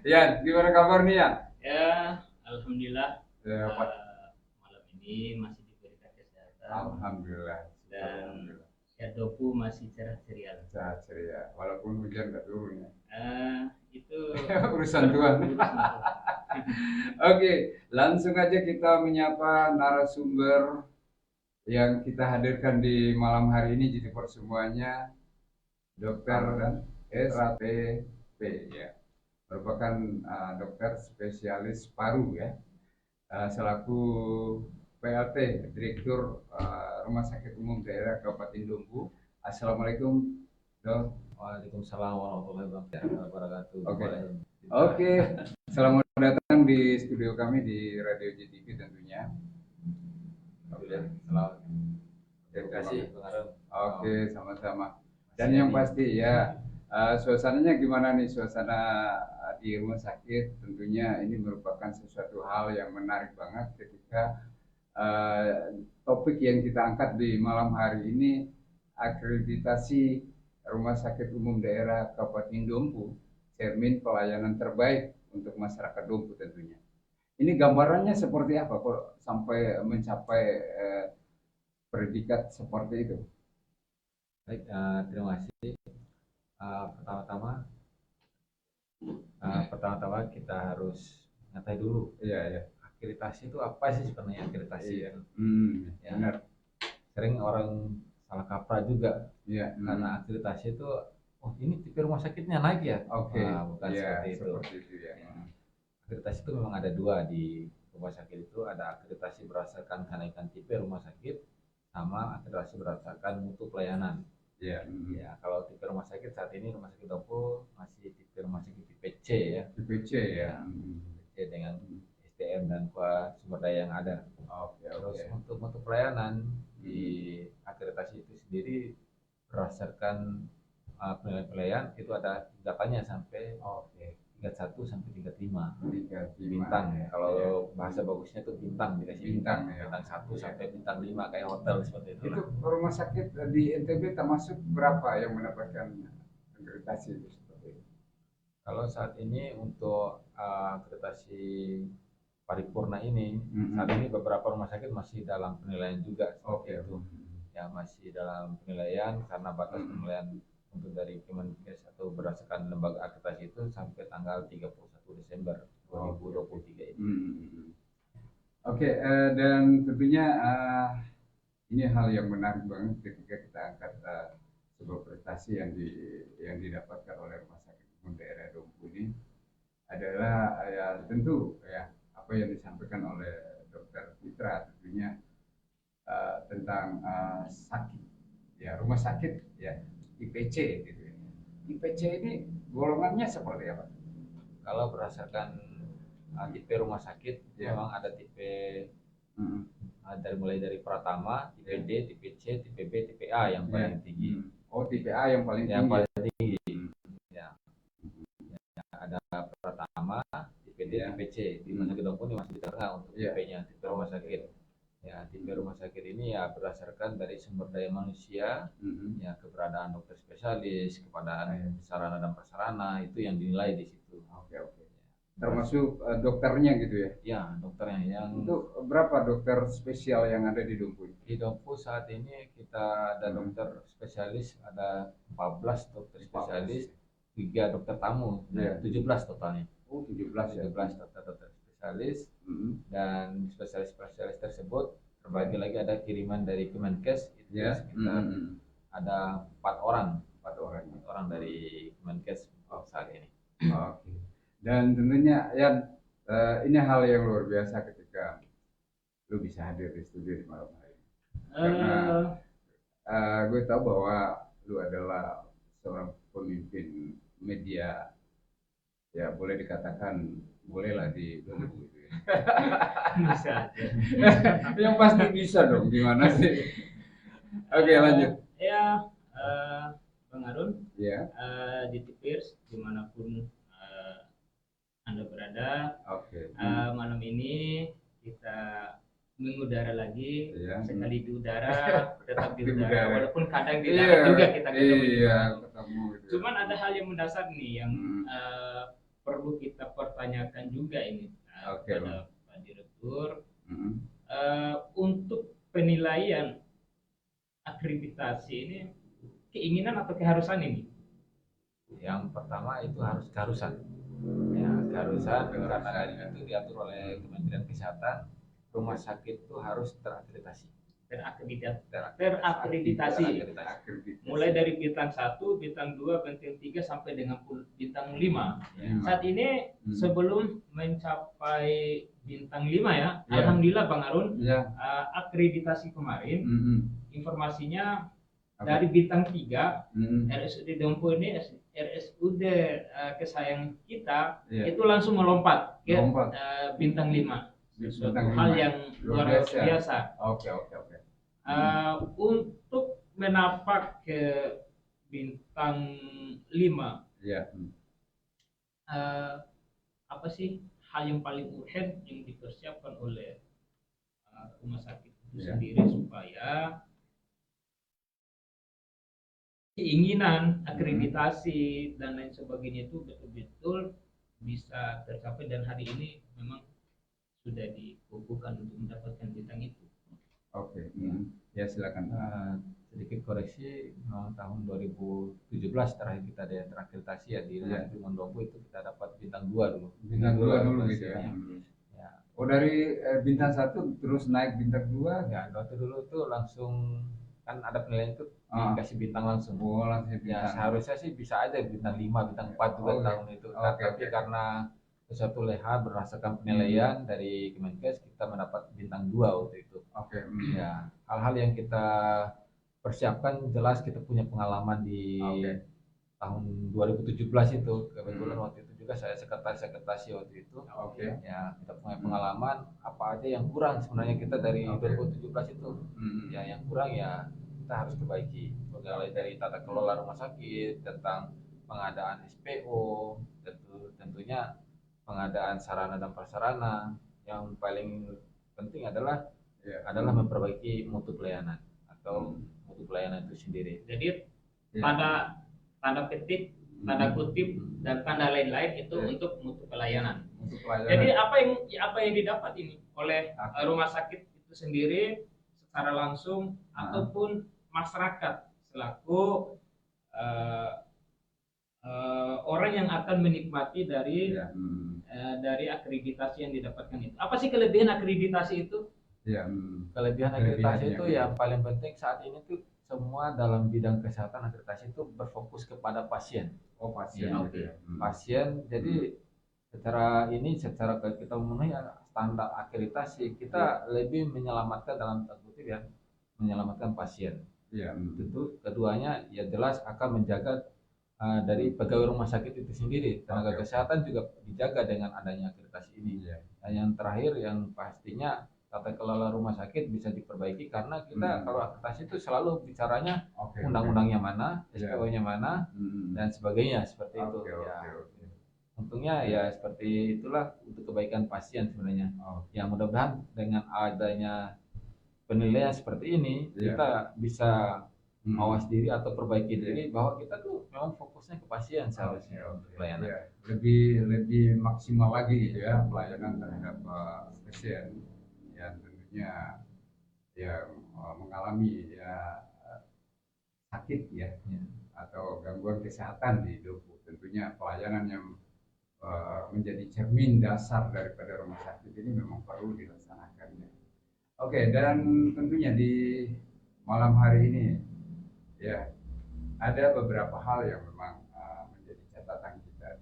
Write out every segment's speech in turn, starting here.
Ya, gimana kabar nih ya? Ya, alhamdulillah Ya, Pak. malam ini masih diberikan kesehatan Alhamdulillah, syukur dan alhamdulillah. Doku masih cerah ceria. Sehat ceria, walaupun hujan nggak turun ya. Itu Urusan Tuhan. urusan Tuhan. Oke, langsung aja kita menyapa narasumber yang kita hadirkan di malam hari ini. Jadi semuanya, Dokter SPP ya, merupakan dokter spesialis paru ya. Selaku PLT Direktur Rumah Sakit Umum Daerah Kabupaten Dompu. Assalamualaikum, Dok. Waalaikumsalam warahmatullahi wabarakatuh. Oke. Oke, selamat datang di studio kami di Radio JTV tentunya. Oke, selamat. Terima kasih, Bang Arum. Oke, sama-sama. Dan yang pasti ya, suasananya gimana nih, suasana di rumah sakit? Tentunya ini merupakan sesuatu hal yang menarik banget ketika topik yang kita angkat di malam hari ini, akreditasi Rumah Sakit Umum Daerah Kabupaten Dompu, cermin pelayanan terbaik untuk masyarakat Dompu tentunya. Ini gambarannya seperti apa kok sampai mencapai predikat seperti itu? Baik, terima kasih. Pertama-tama, kita harus ngatai dulu. Iya, iya. Akreditasi itu apa sih sebenarnya akreditasi? Iya. Ya. Benar. Sering orang salah kaprah juga. Iya. Karena akreditasi itu, oh ini tipe rumah sakitnya naik ya? Oke. Bukan Iya, seperti itu. seperti itu ya. Akreditasi itu memang ada dua di rumah sakit itu. Ada akreditasi berdasarkan kenaikan tipe rumah sakit, sama akreditasi berdasarkan mutu pelayanan. Iya. Ya, kalau tipe rumah sakit saat ini rumah sakit Dompu masih tipe rumah sakit tipe C ya. Tipe C ya. C dengan SDM dan sumber daya yang ada. Oke, Terus oke. untuk mutu pelayanan di akreditasi itu sendiri berdasarkan penilaian itu ada tingkatannya sampai tingkat 1 sampai tingkat 5. Bintang. Ya. Kalau bahasa bagusnya itu bintang, dikasih Bintang, bintang, ya. bintang 1 Iya. sampai bintang 5 kayak hotel seperti itu. Itu rumah sakit di NTB termasuk berapa yang mendapatkan akreditasi itu seperti itu? Kalau saat ini untuk akreditasi paripurna ini, saat ini beberapa rumah sakit masih dalam penilaian juga seperti itu. Ya, masih dalam penilaian karena batas penilaian untuk dari Kemenkes atau berdasarkan lembaga akreditasi itu sampai tanggal 31 Desember 2023 ini. Oke, dan tentunya ini hal yang menarik banget ketika kita angkat sebuah prestasi yang didapatkan oleh Rumah Sakit Umum Daerah Dompu ini adalah ya tentu ya apa yang disampaikan oleh Dokter Fitra tentunya tentang sakit ya rumah sakit ya IPC gitu ya. IPC ini golongannya seperti apa? Kalau berdasarkan tipe rumah sakit Ya. memang ada tipe mulai dari Pratama, tipe D, tipe C, tipe B, tipe A yang paling tinggi. Oh, tipe A yang paling tinggi. Yang paling tinggi. Ya. Ada Pratama, tipe D, tipe C. Di rumah sakit Dompu ini masih di tengah untuk tipenya, tipe rumah sakit. Ya, tipe rumah sakit ini ya berdasarkan dari sumber daya manusia, ya keberadaan dokter spesialis, keberadaan sarana dan prasarana itu yang dinilai di situ. Oke. Termasuk dokternya gitu ya? Ya, dokternya yang itu berapa dokter spesial yang ada di Dompu? Di Dompu saat ini kita ada dokter spesialis, ada 14 dokter spesialis, 3 dokter tamu, 17 totalnya. Oh, 17 ya. 17 dokter spesialis, dan spesialis-spesialis tersebut terbagi lagi ada kiriman dari Kemenkes itu sekitar ada 4 orang dari Kemenkes saat ini. Oke. Dan tentunya ya ini hal yang luar biasa ketika lu bisa hadir di studio di malam hari ini. Karena gue tahu bahwa lu adalah seorang pemimpin media ya boleh dikatakan bolehlah di Dompu gitu ya. Bisa aja. Yang pasti bisa dong, gimana sih? Oke, lanjut. Ya, Bang Arun, Ya. di Tipirs dimanapun Anda berada, Oke. malam ini kita mengudara lagi, Iya. sekali di udara tetap di Di udara, udara. walaupun kadang di Iya, darat juga kita ketemu. iya, ketemu gitu. Cuman ada hal yang mendasar nih yang Hmm. perlu kita pertanyakan juga ini Oke, pada Pak Direktur. Hmm. Untuk penilaian akreditasi ini keinginan atau keharusan ini? Yang pertama itu harus keharusan. Ya, keharusan karena itu diatur oleh Kementerian Kesehatan, rumah sakit itu harus terakreditasi. Terakreditasi. Mulai dari bintang 1, bintang 2, bintang 3 sampai dengan bintang 5. Saat ini sebelum mencapai bintang 5 ya, alhamdulillah Bang Arun, akreditasi kemarin informasinya dari bintang 3 RSUD Dompu ini RSUD kesayangan kita itu langsung melompat ke bintang 5. Suatu hal yang luar biasa. Oke. Untuk menapak ke bintang 5, apa sih hal yang paling urgent yang dipersiapkan oleh rumah sakit itu sendiri supaya keinginan akreditasi dan lain sebagainya itu betul-betul bisa tercapai, dan hari ini memang sudah dikukuhkan untuk mendapatkan bintang itu. Oke. Ya silakan. Sedikit koreksi, memang tahun 2017 terakhir kita ada terakreditasi ya di Rumah Sakit Mondompu itu kita dapat bintang 2 dulu. Bintang 2 dulu gitu ya. Oh, dari bintang 1 terus naik bintang 2? Ya, waktu dulu tuh langsung kan ada penilaian itu dikasih bintang langsung. Oh, langsung bintang. Ya, seharusnya sih bisa aja bintang 5, bintang 4 juga tahun itu. Tapi karena suatu leha berdasarkan penilaian dari Kemenkes kita mendapat bintang 2 waktu itu. Oke. Ya, hal-hal yang kita persiapkan jelas kita punya pengalaman di tahun 2017 itu. Kebetulan waktu itu juga saya sekretasi waktu itu. Ya, kita punya pengalaman apa aja yang kurang sebenarnya kita dari 2017 itu. Ya, yang kurang ya kita harus perbaiki. Mulai dari tata kelola rumah sakit, tentang pengadaan SPO, tentunya pengadaan sarana dan prasarana. Yang paling penting adalah memperbaiki mutu pelayanan atau mutu pelayanan itu sendiri. Jadi tanda petik, tanda kutip dan tanda lain-lain itu untuk mutu pelayanan. Jadi apa yang didapat ini oleh rumah sakit itu sendiri secara langsung ataupun masyarakat selaku orang yang akan menikmati dari akreditasi yang didapatkan itu. Apa sih kelebihan akreditasi itu? Kelebihan akreditasi itu yang paling penting saat ini tuh semua dalam bidang kesehatan akreditasi itu berfokus kepada pasien. Pasien. Jadi secara kita memenuhi standar akreditasi, kita lebih menyelamatkan dalam tanda kutip ya, menyelamatkan pasien. Tentu keduanya ya jelas akan menjaga dari pegawai rumah sakit itu sendiri, tenaga kesehatan juga dijaga dengan adanya akreditasi ini. Dan yang terakhir yang pastinya tata kelola rumah sakit bisa diperbaiki karena kita kalau akreditasi itu selalu bicaranya undang-undangnya mana, SPO-nya mana, dan sebagainya seperti itu. Untungnya ya seperti itulah untuk kebaikan pasien sebenarnya. Ya mudah-mudahan dengan adanya penilaian seperti ini kita bisa mawas diri atau perbaiki diri bahwa kita tuh memang fokusnya ke pasien seharusnya untuk pelayanan. Lebih maksimal lagi gitu ya pelayanan terhadap pasien yang tentunya mengalami sakit atau gangguan kesehatan di tubuh. Tentunya pelayanan yang menjadi cermin dasar daripada rumah sakit ini memang perlu dilaksanakan. Oke, dan tentunya di malam hari ini ada beberapa hal yang memang menjadi catatan kita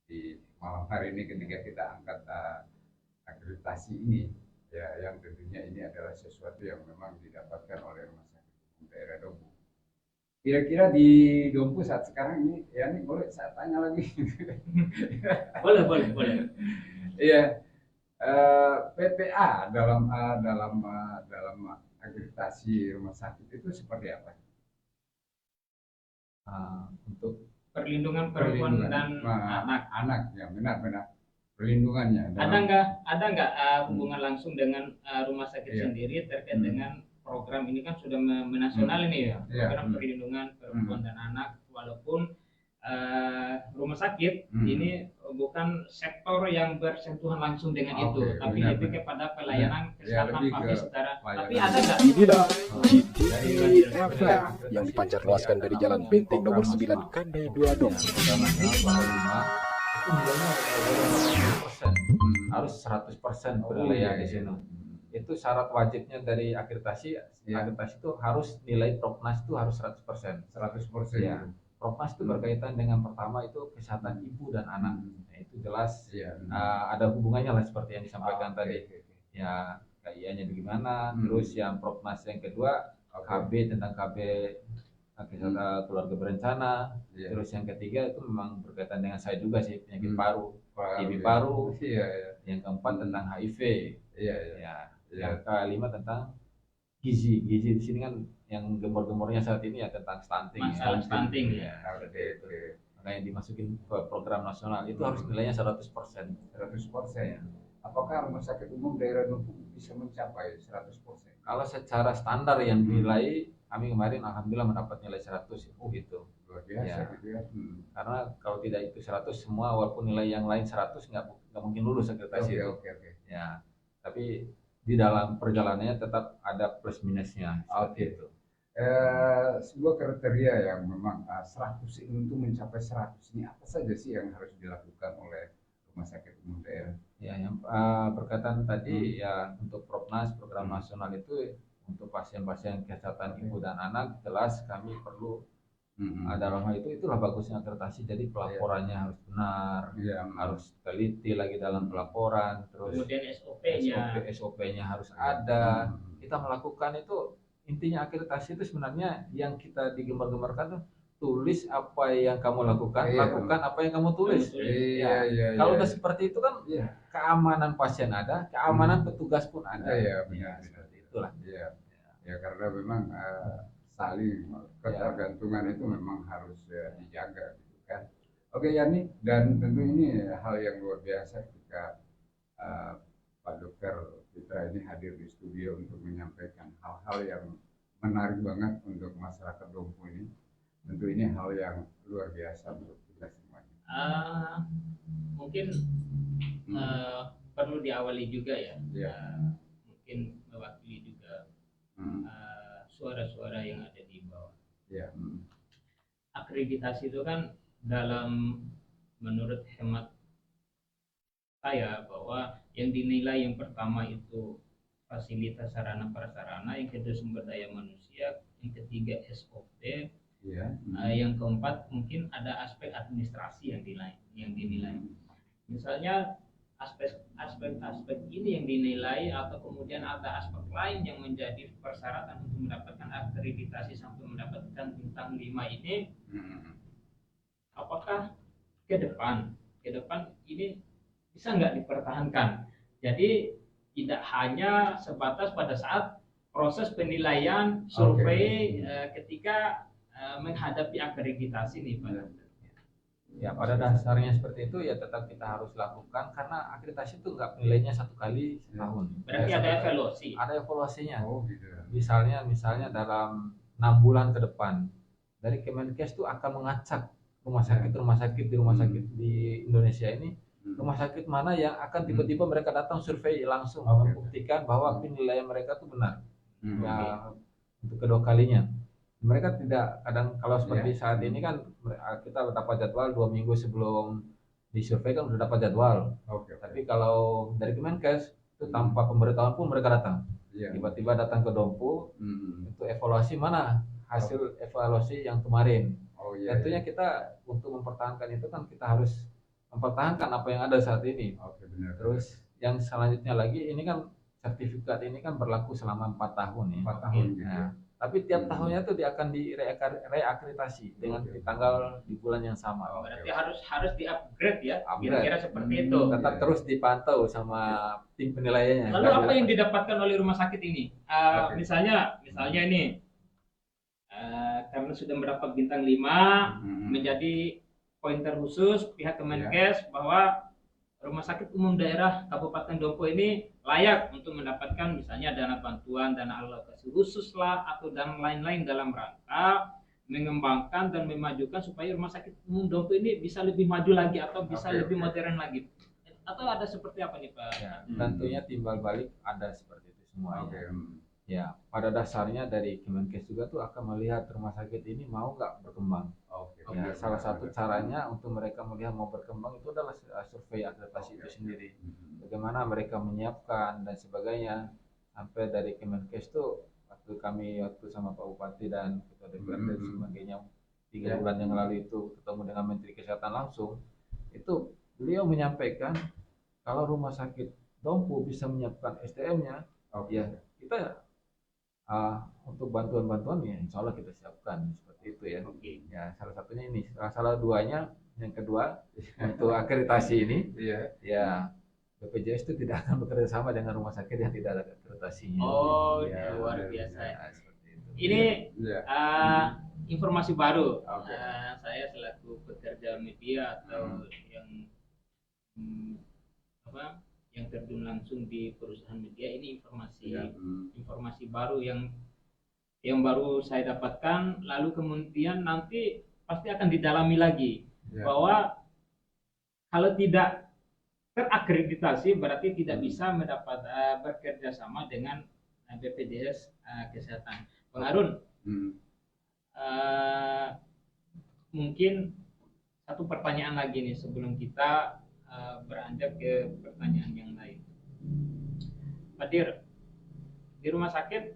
di malam hari ini ketika kita angkat akreditasi ini, yang tentunya ini adalah sesuatu yang memang didapatkan oleh Rumah Sakit Umum Daerah Dompu. Kira-kira di Dompu saat sekarang ini, ini boleh saya tanya lagi? Boleh. Iya, PPA dalam akreditasi rumah sakit itu seperti apa? Untuk perlindungan perempuan dan anak ya benar. perlindungannya. Ada nggak hubungan langsung dengan rumah sakit sendiri terkait dengan program ini kan sudah menasional ini ya, program perlindungan perempuan dan anak, walaupun rumah sakit ini bukan sektor yang bersentuhan langsung dengan itu, tapi lebih kepada pelayanan kesehatan publik secara. Tapi ada nggak? Inilah GT FM yang dipancarluaskan dari Jalan Benteng nomor 9 Kandai 2 Dong. Harus 100% penilaian di sini. Itu syarat wajibnya dari akreditasi. Akreditasi itu harus nilai Propnas itu harus 100%. 100%. Ya. Propnas itu berkaitan dengan pertama itu kesehatan ibu dan anak. Nah, itu jelas ada hubungannya lah seperti yang disampaikan tadi. Ya, KIA-nya bagaimana, terus yang Propnas yang kedua KB tentang KB kesehatan keluarga berencana, terus yang ketiga itu memang berkaitan dengan saya juga sih, penyakit paru, TB paru, yang keempat tentang HIV, yang kelima tentang gizi di sini kan yang gemor-gemornya saat ini ya tentang stunting, masalah stunting ya. Makanya dimasukin ke program nasional itu harus nilainya 100%. 100%. Ya. Apakah rumah sakit umum daerah Numpuk bisa mencapai 100%? Kalau secara standar yang nilai, kami kemarin alhamdulillah mendapat nilai 100 gitu. Luar biasa gitu ya. Karena kalau tidak itu 100 semua walaupun nilai yang lain 100 nggak mungkin lulus akreditasi itu. Ya, tapi di dalam perjalanannya tetap ada plus minusnya seperti itu. Sebuah kriteria yang memang 100 ini untuk mencapai 100 ini apa saja sih yang harus dilakukan oleh rumah sakit umum daerah? Ya, yang berkaitan tadi ya untuk Propnas program nasional itu untuk pasien-pasien kesehatan ibu dan anak jelas kami perlu dalam hal itulah bagusnya akreditasi, jadi pelaporannya harus benar, harus teliti lagi dalam pelaporan, terus kemudian SOP-nya harus ada. Kita melakukan itu intinya akreditasi itu sebenarnya yang kita digembar-gembarkan tuh tulis apa yang kamu lakukan, lakukan apa yang kamu tulis. Kalau udah seperti itu kan keamanan pasien ada, keamanan petugas pun ada. Benar. Itulah. Ya karena memang saling ketergantungan itu memang harus dijaga gitu kan. Oke Yani, dan tentu ini hal yang luar biasa ketika Pak Dokter Fitra ini hadir di studio untuk menyampaikan hal-hal yang menarik banget untuk masyarakat Dompu ini. Tentu ini hal yang luar biasa untuk kita semuanya. Mungkin perlu diawali juga ya. Mungkin mewakili juga suara-suara yang ada di bawah. Akreditasi itu kan menurut hemat saya bahwa yang dinilai yang pertama itu fasilitas sarana prasarana, yang kedua sumber daya manusia, yang ketiga SOP, yang keempat mungkin ada aspek administrasi yang dinilai. Misalnya aspek ini yang dinilai atau kemudian ada aspek lain yang menjadi persyaratan untuk mendapatkan akreditasi sampai mendapatkan bintang 5 ini, apakah ke depan ini bisa nggak dipertahankan? Jadi tidak hanya sebatas pada saat proses penilaian survei ketika menghadapi akreditasi nih Pak. Ya pada dasarnya seperti itu ya tetap kita harus lakukan karena akreditasi itu nggak nilainya satu kali setahun. Berarti ada evaluasi. Ada evaluasinya. Gitu. Misalnya dalam 6 bulan ke depan dari Kemenkes itu akan mengacak rumah sakit di Indonesia ini, rumah sakit mana yang akan tiba-tiba mereka datang survei langsung membuktikan bahwa penilaian mereka itu benar. Ya, untuk kedua kalinya. Mereka tidak kadang kalau seperti saat ini kan kita dapat jadwal 2 minggu sebelum disurvei kan udah dapat jadwal. Tapi kalau dari Kemenkes itu tanpa pemberitahuan pun mereka datang. Tiba-tiba datang ke Dompu itu evaluasi mana hasil evaluasi yang kemarin. Tentunya kita untuk mempertahankan itu kan kita harus mempertahankan apa yang ada saat ini. Terus yang selanjutnya lagi ini kan sertifikat ini kan berlaku selama 4 tahun ya. 4 tahun gitu. Tapi tiap tahunnya itu dia akan direakreditasi dengan di tanggal di bulan yang sama. Berarti harus di-upgrade ya, kira-kira seperti itu. Tetap terus dipantau sama tim penilaiannya. Lalu apa yang didapatkan oleh rumah sakit ini? Misalnya ini karena sudah mendapat bintang 5 menjadi pointer khusus pihak Kemenkes bahwa Rumah Sakit Umum Daerah Kabupaten Dompu ini layak untuk mendapatkan misalnya dana bantuan, dana alokasi khusus lah, atau dan lain-lain dalam rangka mengembangkan dan memajukan supaya Rumah Sakit Umum Dompu ini bisa lebih maju lagi atau bisa lebih modern lagi. Atau ada seperti apa nih Pak? Ya, tentunya timbal balik ada seperti itu semuanya. Ya, pada dasarnya dari Kemenkes juga tuh akan melihat rumah sakit ini mau nggak berkembang. Ya, salah satu caranya untuk mereka melihat mau berkembang itu adalah survei akreditasi itu sendiri. Bagaimana mereka menyiapkan dan sebagainya. Sampai dari Kemenkes tuh waktu sama Pak Bupati dan Ketua DPRD dan sebagainya 3 bulan yang lalu itu ketemu dengan Menteri Kesehatan langsung, itu beliau menyampaikan kalau rumah sakit Dompu bisa menyiapkan SDM-nya, ya kita untuk bantuan-bantuan ya insya Allah kita siapkan seperti itu ya. Ya salah satunya ini, salah duanya yang kedua untuk akreditasi ini, ya BPJS itu tidak akan bekerja sama dengan rumah sakit yang tidak ada akreditasinya. Oh, ya, luar biasa. Ya, seperti itu. Ini informasi baru. Saya selaku pekerja media atau yang yang terjun langsung di perusahaan media, ini informasi baru yang baru saya dapatkan, lalu kemudian nanti pasti akan didalami lagi bahwa kalau tidak terakreditasi berarti tidak bisa mendapat bekerja sama dengan BPJS Kesehatan. Bang Harun, mungkin satu pertanyaan lagi nih sebelum kita beranjak ke pertanyaan yang lain. Pak Dir, di rumah sakit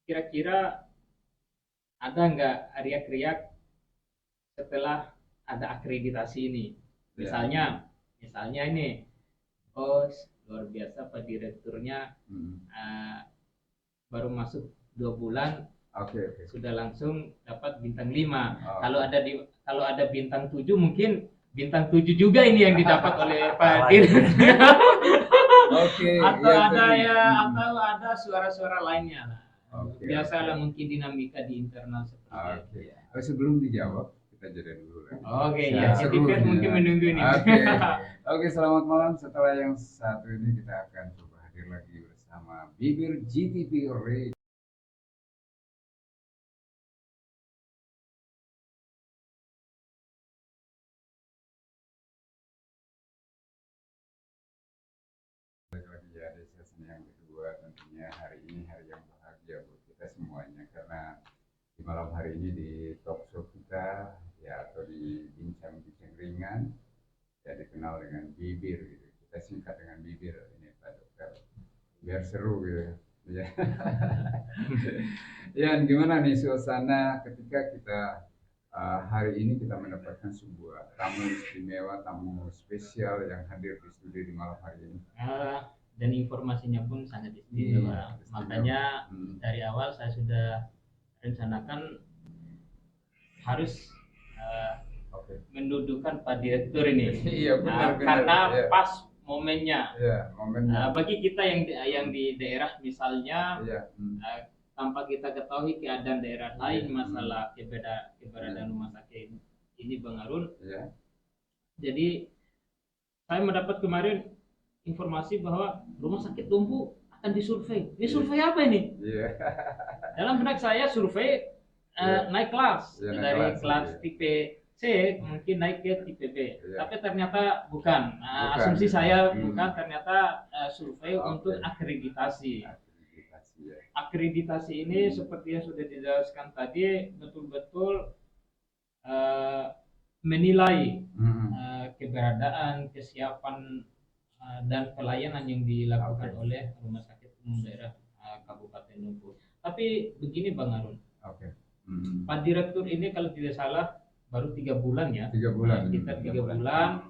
kira-kira ada nggak riak-riak setelah ada akreditasi ini? Misalnya ini, oh luar biasa Pak Direkturnya baru masuk 2 bulan sudah langsung dapat bintang 5. Kalau ada bintang 7 mungkin bintang 7 juga ini yang didapat oleh Pak Dir. Atau ada suara-suara lainnya. Biasalah mungkin dinamika di internal seperti itu. Sebelum dijawab kita jeda dulu. Ya. Etiket mungkin menunggu ini. Selamat malam. Setelah yang satu ini kita akan coba hadir lagi bersama Bibir GTV Radio. Ada sesi yang kedua, tentunya hari ini hari yang bahagia buat kita semuanya, karena di malam hari ini di talk show kita ya, atau di bincang-bincang ringan ya, dikenal dengan Bibir gitu. Kita singkat dengan Bibir ini Pak Dokter, biar seru gitu ya. Ya, gimana nih suasana ketika kita hari ini kita mendapatkan sebuah tamu istimewa, tamu spesial yang hadir di studio di malam hari ini. Dan informasinya pun sangat istimewa. Makanya dari awal saya sudah rencanakan harus mendudukan Pak Direktur ini. Benar, karena pas momennya. Bagi kita yang di daerah misalnya, tanpa kita ketahui keadaan daerah lain, masalah keberadaan rumah sakit ini Bang Harun. Jadi saya mendapat kemarin informasi bahwa rumah sakit Dompu akan disurvei. Ini survei apa ini? Dalam benak saya survei naik kelas dari kelas tipe C mungkin naik ke tipe B. Tapi ternyata bukan. Asumsi saya bukan, ternyata survei untuk akreditasi. Akreditasi ini seperti yang sudah dijelaskan tadi, betul-betul menilai keberadaan, kesiapan dan pelayanan yang dilakukan oleh Rumah Sakit Umum Daerah Kabupaten Dompu. Tapi begini Bang Harun, Pak Direktur ini kalau tidak salah baru 3 bulan ya, 3 bulan. Sekitar 3 bulan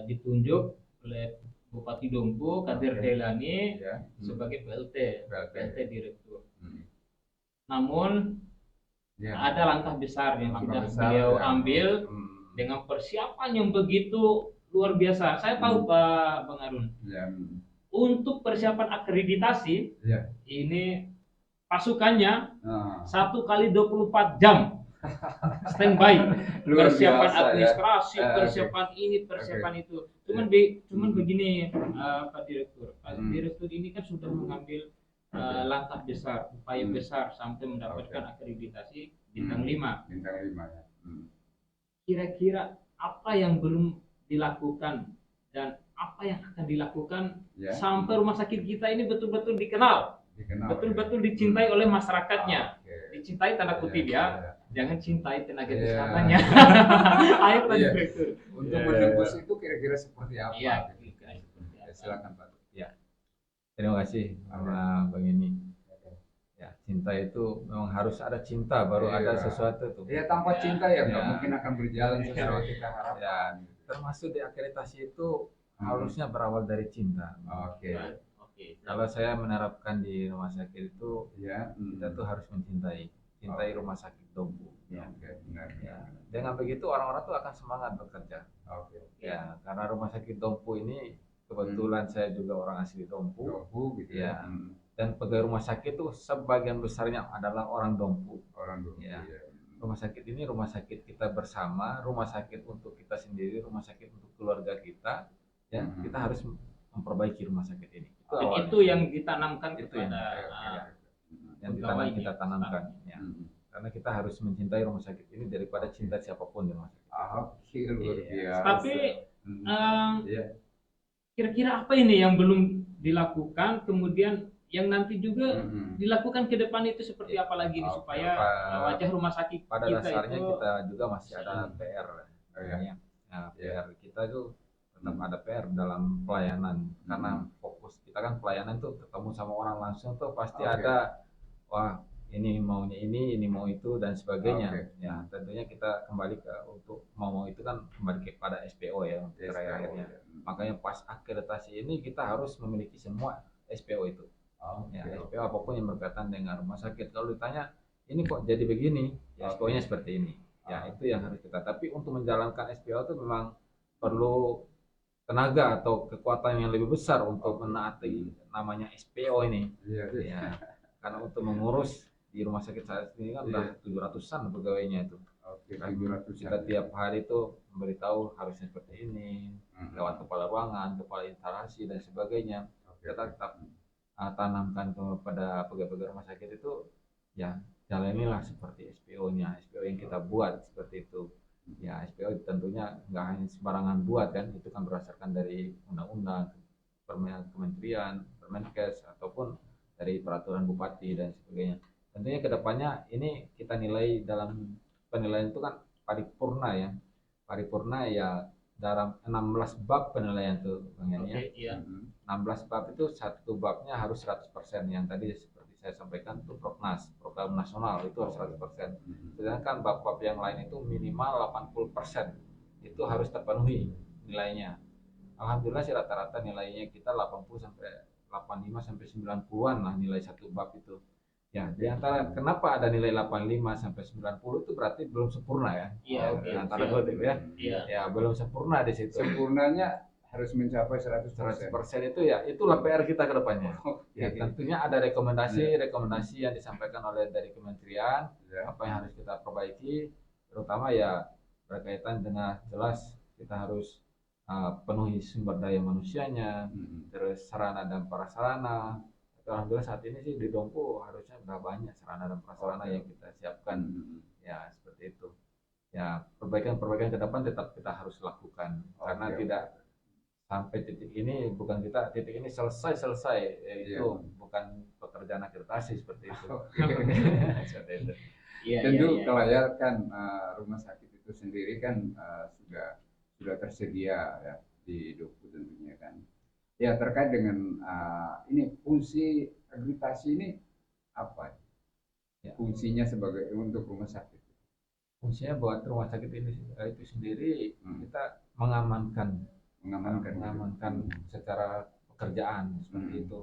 ditunjuk oleh Bupati Dompu Kadir Delani sebagai PLT Direktur. Namun ada langkah besar yang sudah beliau ambil dengan persiapan yang begitu luar biasa. Saya tahu Pak Bang Harun. Untuk persiapan akreditasi ini pasukannya 1 kali 24 jam. standby, Luar persiapan biasa, ya. administrasi, Oke. persiapan ini, persiapan itu. Cuman cuman begini, Pak Direktur. Pak Direktur ini kan sudah mengambil langkah besar, upaya besar sampai mendapatkan akreditasi bintang 5. Bintang 5 ya. Kira-kira apa yang belum dilakukan dan apa yang akan dilakukan sampai rumah sakit kita ini betul-betul dikenal, betul-betul dicintai oleh masyarakatnya. Dicintai tanda kutip ya. Jangan cintai tenaga kesehatannya. Ayo Pak Direktur. Untuk menembus itu kira-kira seperti apa? Iya, silakan Pak. Ya. Terima kasih Bang ini. Ya, cinta itu memang harus ada cinta baru ada sesuatu tuh. Iya, tanpa cinta ya nggak mungkin akan berjalan sesuai kita harapkan. Ya, termasuk di akreditasi itu harusnya berawal dari cinta. Oke. Kalau saya menerapkan di rumah sakit itu, kita tuh harus cintai rumah sakit Dompu. Benar. Ya. Dengan begitu orang-orang tuh akan semangat bekerja. Ya, karena rumah sakit Dompu ini kebetulan saya juga orang asli Dompu. Gitu ya. Dan pegawai rumah sakit itu sebagian besarnya adalah orang Dompu. Ya. Rumah sakit ini rumah sakit kita bersama, rumah sakit untuk kita sendiri, rumah sakit untuk keluarga kita. Ya, kita harus memperbaiki rumah sakit ini. Itu yang ditanamkan kepada yang kita tanamkan. Ya. Karena kita harus mencintai rumah sakit ini daripada cinta siapapun di rumah sakit. Luar biasa. Tapi kira-kira apa ini yang belum dilakukan, kemudian yang nanti juga dilakukan ke depan itu seperti apa lagi nih supaya wajah rumah sakit pada kita dasarnya itu kita juga masih ada PR. Nah, PR kita itu tetap ada PR dalam pelayanan karena fokus kita kan pelayanan tuh ketemu sama orang langsung tuh pasti ada ini maunya ini mau itu dan sebagainya. Ya tentunya kita kembali ke untuk mau itu kan kembali kepada SPO ya terakhir-akhirnya. Makanya pas akreditasi ini kita harus memiliki semua SPO itu. SPO apapun yang berkaitan dengan rumah sakit. Kalau ditanya ini kok jadi begini, ya SPO-nya seperti ini. Ya itu yang harus kita. Tapi untuk menjalankan SPO itu memang perlu tenaga atau kekuatan yang lebih besar untuk menaati namanya SPO ini. Ya, karena untuk mengurus di rumah sakit saya ini kan udah 700-an pegawainya itu. Kita tiap hari itu memberitahu harusnya seperti ini, lewat kepala ruangan, kepala instalasi dan sebagainya. Kita tetap tanamkan kepada pegawai-pegawai rumah sakit itu ya jalanilah seperti SPO-nya, SPO yang kita buat seperti itu. Ya SPO tentunya nggak hanya sembarangan buat kan, itu kan berdasarkan dari undang-undang, kementerian, Permenkes ataupun dari peraturan bupati dan sebagainya. Tentunya kedepannya ini kita nilai dalam penilaian itu kan paripurna ya. Paripurna ya dalam 16 bab penilaian tuh Bang Yani ya. 16 bab itu satu babnya harus 100%. Yang tadi seperti saya sampaikan itu Proknas, program nasional itu harus 100%. Sedangkan bab-bab yang lain itu minimal 80%. Itu harus terpenuhi nilainya. Alhamdulillah sih rata-rata nilainya kita 80 sampai 85 sampai 90-an lah nilai satu bab itu. Ya, di antara kenapa ada nilai 85 sampai 90 itu berarti belum sempurna ya. Di antara dua itu ya. Ya, belum sempurna di situ. Sempurnanya harus mencapai 100%. 100% itu ya, itulah PR kita ke depannya. Ya, tentunya ada rekomendasi yang disampaikan oleh dari kementerian, apa yang harus kita perbaiki, terutama ya berkaitan dengan jelas kita harus penuhi sumber daya manusianya, terus sarana dan prasarana. Alhamdulillah saat ini sih di Dompu harusnya udah banyak sarana dan prasarana yang kita siapkan. Ya seperti itu. Ya perbaikan-perbaikan ke depan tetap kita harus lakukan karena tidak sampai titik ini bukan kita titik ini selesai itu bukan pekerjaan akreditasi seperti itu. Seperti itu. Tentu kelayakan rumah sakit itu sendiri kan sudah tersedia ya di Dompu tentunya kan. Ya terkait dengan ini fungsi akreditasi ini apa? Fungsinya sebagai untuk rumah sakit. Fungsinya buat rumah sakit ini itu sendiri kita mengamankan secara pekerjaan seperti itu,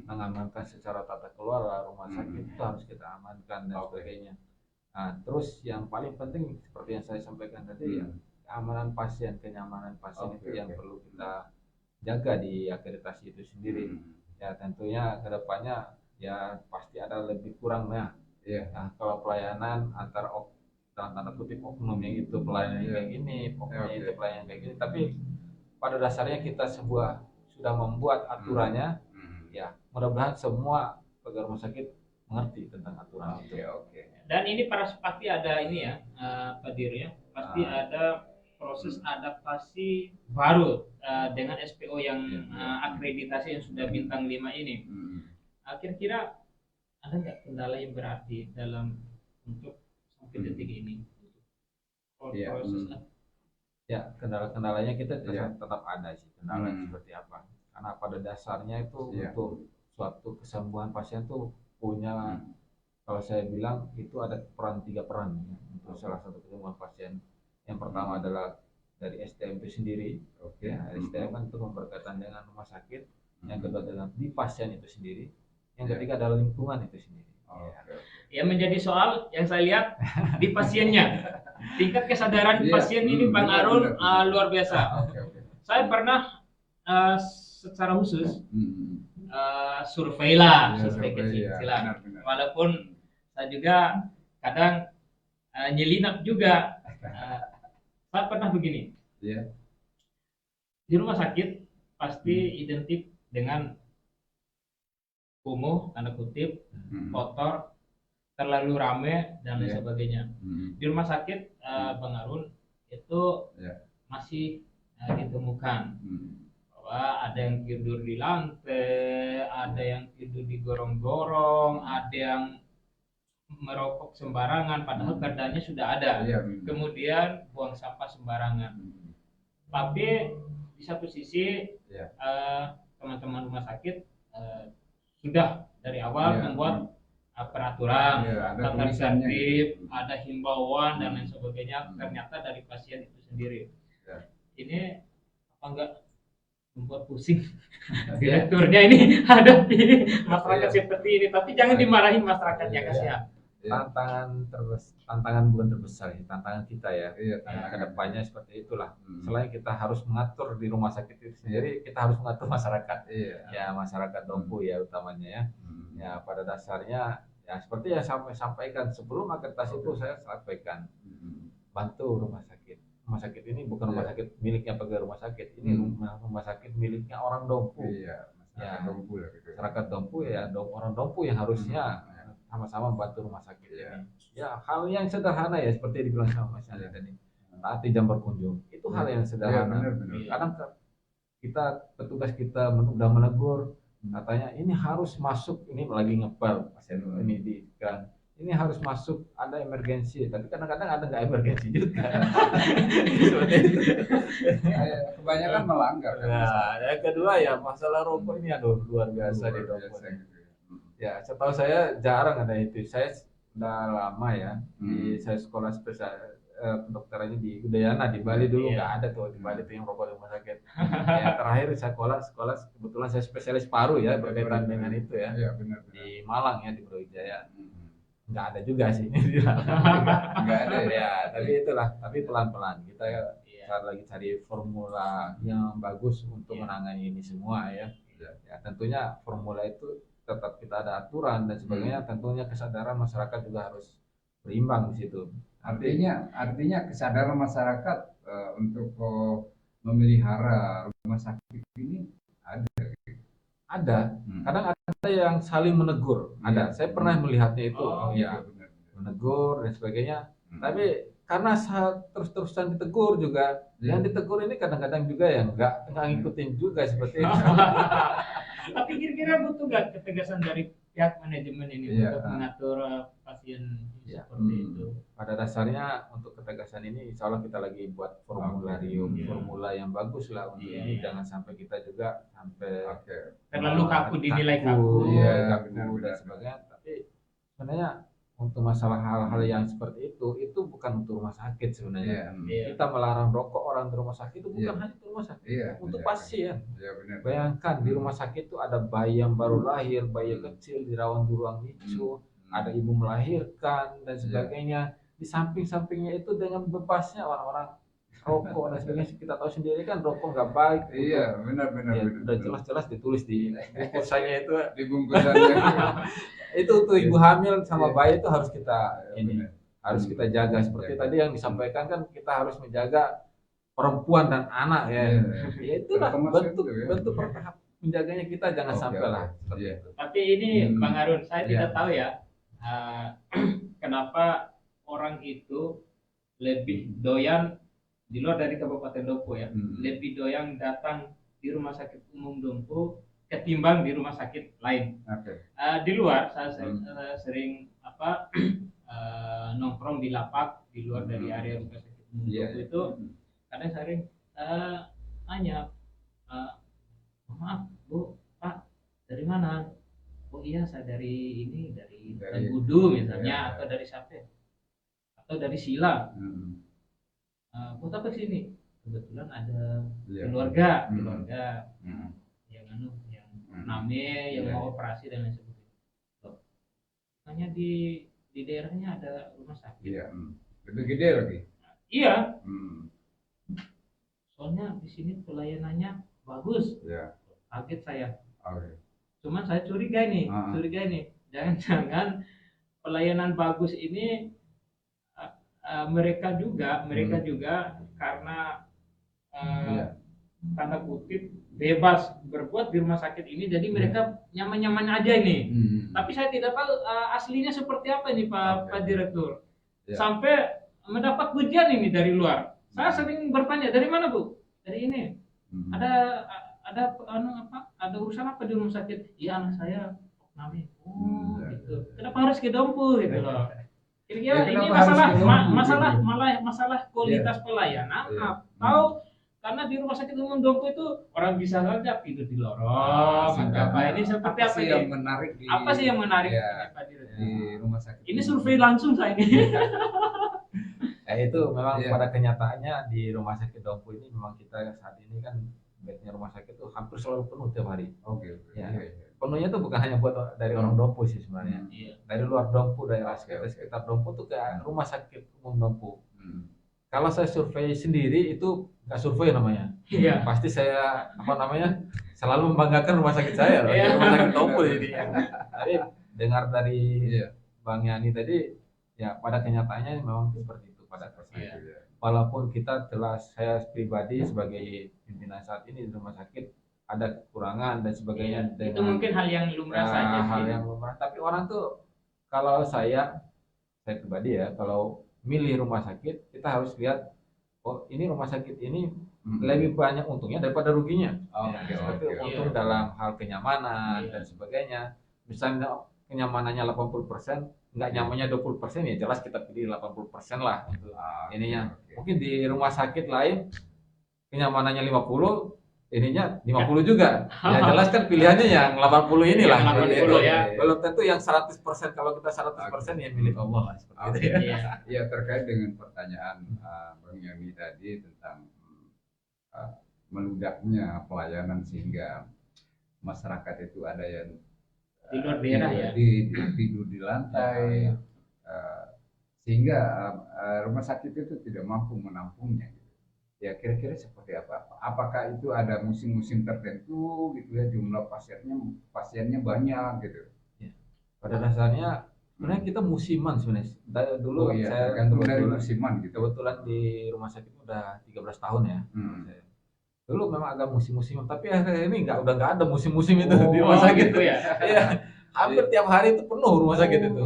mengamankan secara tata kelola rumah sakit itu harus kita amankan dan sebagainya. Nah, terus yang paling penting seperti yang saya sampaikan tadi ya keamanan pasien, kenyamanan pasien itu yang perlu kita jaga di akreditasi itu sendiri. Ya tentunya kedepannya ya pasti ada lebih kurangnya. Nah, kalau pelayanan antar dalam tanda kutip oknum yang itu pelayanan kayak gini, oknumnya itu pelayanan kayak gini. Tapi pada dasarnya kita sudah membuat aturannya, ya mudah-mudahan semua pegawai rumah sakit mengerti tentang aturan itu. Dan ini pasti ada ini ya, Pak Dir ya, pasti ada proses adaptasi baru dengan SPO yang akreditasi yang sudah bintang 5 ini. Kira-kira ada nggak kendala yang berarti dalam untuk sampai detik ini? Proses ya, kendala-kendalanya kita tetap ada sih, kendala seperti apa? Karena pada dasarnya itu untuk suatu kesembuhan pasien tuh punya, kalau saya bilang itu ada tiga peran ya, untuk salah satu kesembuhan pasien. Yang pertama adalah dari SDM itu sendiri, ya, SDM kan itu berkaitan dengan rumah sakit. Yang kedua adalah di pasien itu sendiri. Yang ketiga adalah lingkungan itu sendiri. Yang menjadi soal yang saya lihat di pasiennya, tingkat kesadaran pasien ini Bang Arun luar biasa. Saya pernah secara khusus survei kecil-kecilan, walaupun saya juga kadang nyelinap juga. Saya pernah begini, di rumah sakit pasti identik dengan kumuh, tanda kutip, kotor, terlalu rame dan lain sebagainya. Di rumah sakit Bang Arun itu masih ditemukan bahwa ada yang tidur di lantai, ada yang tidur di gorong-gorong, ada yang merokok sembarangan padahal perdanya sudah ada. Kemudian buang sampah sembarangan. Tapi di satu sisi teman-teman rumah sakit sudah dari awal membuat peraturan, tata tertib, ada himbauan dan lain sebagainya. Ternyata dari pasien itu sendiri. Ini apa enggak membuat pusing direkturnya ini hadapi masyarakat seperti ini? Tapi jangan dimarahin masyarakatnya, kasihan. Tantangan bukan terbesar ya, tantangan kita ya. Kedepannya seperti itulah. Selain kita harus mengatur di rumah sakit itu sendiri, kita harus mengatur masyarakat. Ya, masyarakat Dompu ya utamanya ya. Ya, pada dasarnya ya seperti yang saya sampaikan sebelum akreditasi itu saya sampaikan, bantu rumah sakit. Rumah sakit ini bukan rumah sakit miliknya pegawai rumah sakit, ini rumah sakit miliknya orang Dompu. Masyarakat Dompu ya, orang Dompu yang harusnya sama-sama membantu rumah sakit ini. Ya, hal yang sederhana ya seperti yang dibilang sama Mas Ali tadi. Taati jam berkunjung. Itu hal yang sederhana. Kadang petugas kita udah menegur, katanya ini harus masuk, ini lagi ngepel pasien ini di kan. Ini harus masuk, ada emergensi, tapi kadang-kadang ada nggak emergensi juga. Seperti itu. Kebanyakan melanggar. Nah, yang kedua ya masalah rokok ini luar biasa di Dompu. Ya, setahu saya jarang ada itu. Saya sudah lama ya saya sekolah spesial kedokterannya di Udayana di Bali dulu nggak ada tuh di Bali tuh yang rokok di rumah sakit. Ya, terakhir saya sekolah kebetulan saya spesialis paru ya berkaitan dengan itu ya. Di Malang ya di Brawijaya. Nggak ada juga sih nggak ada ya, tapi itulah, tapi pelan-pelan kita lagi cari formula yang bagus untuk menangani ini semua ya. Ya, tentunya formula itu tetap kita ada aturan dan sebagainya, tentunya kesadaran masyarakat juga harus berimbang di situ. Artinya kesadaran masyarakat untuk memelihara rumah sakit ini ada. Kadang ada yang saling menegur, ada. Saya pernah melihatnya itu, menegur dan sebagainya. Tapi karena terus-terusan ditegur juga, yang ditegur ini kadang-kadang juga yang nggak ngikutin juga seperti itu. Tapi kira-kira butuh nggak ketegasan dari pihak manajemen ini untuk mengatur pasien seperti itu? Pada dasarnya untuk ketegasan ini, insya Allah kita lagi buat formula yang bagus lah untuk ini. Jangan sampai kita juga terlalu kaku dinilai kaku dan sebagainya. Tapi sebenarnya untuk masalah hal-hal yang seperti itu bukan untuk rumah sakit sebenarnya. Kita melarang rokok orang di rumah sakit itu bukan hanya untuk rumah sakit, untuk pasien. Bayangkan di rumah sakit itu ada bayi yang baru lahir, bayi kecil dirawat di ruang ICU, ada ibu melahirkan dan sebagainya. Di samping-sampingnya itu dengan bebasnya orang-orang rokok dan sebagainya. Kita tahu sendiri kan rokok nggak baik. Benar. Udah jelas-jelas ditulis di bungkusannya itu. Di bungkusannya. Itu untuk ibu hamil sama bayi itu harus kita harus kita jaga. Seperti tadi yang disampaikan kan, kita harus menjaga perempuan dan anak ya. Ya itulah bentuk bertahap menjaganya, kita jangan sampai lah seperti itu. Tapi ini Bang Harun, saya tidak tahu ya kenapa orang itu lebih doyan di luar dari Kabupaten Dompu ya, lebih doyan datang di Rumah Sakit Umum Dompu ketimbang di rumah sakit lain. Di luar saya sering nongkrong di lapak di luar dari area Rumah Sakit Umum Dompu itu, kadang sering tanya, maaf Bu, Pak, dari mana? Oh iya, saya dari ini, dari Gudu misalnya, atau dari Sape, atau dari Sila. Buat apa sini? Kebetulan ada keluarga yang name, yang mau operasi dan lain sebagainya. Hanya di daerahnya ada rumah sakit. Iya, lebih gede lagi. Iya. Soalnya di sini pelayanannya bagus. Iya. Kaget saya. Cuman Okay. saya curiga nih, jangan-jangan pelayanan bagus ini mereka juga karena tanda kutip bebas berbuat di rumah sakit ini, jadi mereka nyaman-nyaman aja ini. Tapi saya tidak tahu aslinya seperti apa ini Pak Direktur. Sampai mendapat pujian ini dari luar. Saya sering bertanya, dari mana Bu? Dari ini. Ada urusan apa di rumah sakit? Iya, anak saya nami. Gitu. Kenapa harus ke Dompu gitu loh? Kira-kira ini masalah kualitas pelayanan atau karena di Rumah Sakit Umum Dompu itu orang bisa saja tidur di lorong. Ini seperti apa sih yang menarik apa sih yang menarik di rumah sakit? Ini survei langsung saya ini. Itu memang pada kenyataannya di Rumah Sakit Dompu ini memang kita saat ini kan bednya rumah sakit itu hampir selalu penuh tiap hari. Penuhnya tuh bukan hanya buat dari orang Dompu sih sebenarnya. Dari luar Dompu, daerah sekitar Dompu tuh ke Rumah Sakit Umum Dompu. Kalau saya survei sendiri itu nggak survei namanya. Pasti saya selalu membanggakan rumah sakit saya loh, rumah sakit Dompu ini. Tapi dengar dari Bang Yani tadi, ya pada kenyataannya memang seperti itu pada persanya. Walaupun kita jelas, saya pribadi sebagai pimpinan saat ini di rumah sakit ada kekurangan dan sebagainya. Itu mungkin hal yang lumrah saja. Hal yang lumrah. Tapi orang tuh, kalau saya pribadi ya, kalau milih rumah sakit, kita harus lihat, oh ini rumah sakit ini lebih banyak untungnya daripada ruginya. Seperti untung dalam hal kenyamanan dan sebagainya. Misalnya kenyamanannya 80%, nggak nyamannya 20%, ya jelas kita pilih 80% lah untuk ininya. Mungkin di rumah sakit lain kenyamanannya 50, ininya 50 juga. Ya jelas kan pilihannya yang 80 inilah. Belum tentu yang 100%. Kalau kita 100% ya milik Allah lah, seperti itu. Ya, terkait dengan pertanyaan Bang Yani tadi tentang meludaknya pelayanan sehingga masyarakat itu ada yang di luar daerah tidur di lantai, sehingga rumah sakit itu tidak mampu menampungnya. Ya kira-kira seperti apa? Apakah itu ada musim-musim tertentu gitu ya, jumlah pasiennya banyak gitu? Pada dasarnya sebenarnya kita musiman sebenarnya. Dulu saya dari musiman gitu. Kebetulan di rumah sakit udah 13 tahun ya. Dulu memang agak musim-musiman, tapi akhirnya ini udah nggak ada musim-musim itu di rumah sakit gitu ya. Hampir tiap hari itu penuh rumah sakit itu.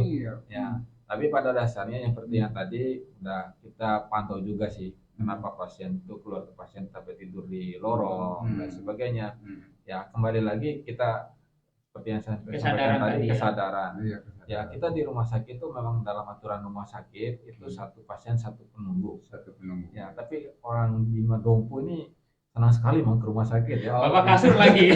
Ya, tapi pada dasarnya yang seperti yang tadi udah kita pantau juga sih, kenapa pasien itu keluar ke pasien sampai tidur di lorong dan sebagainya. Ya kembali lagi kita seperti yang saya sampaikan tadi, kesadaran. Ya kita di rumah sakit itu memang dalam aturan rumah sakit itu satu pasien satu penunggu. Ya tapi orang di Dompu ini senang sekali mau ke rumah sakit ya. Bawa kasur lagi.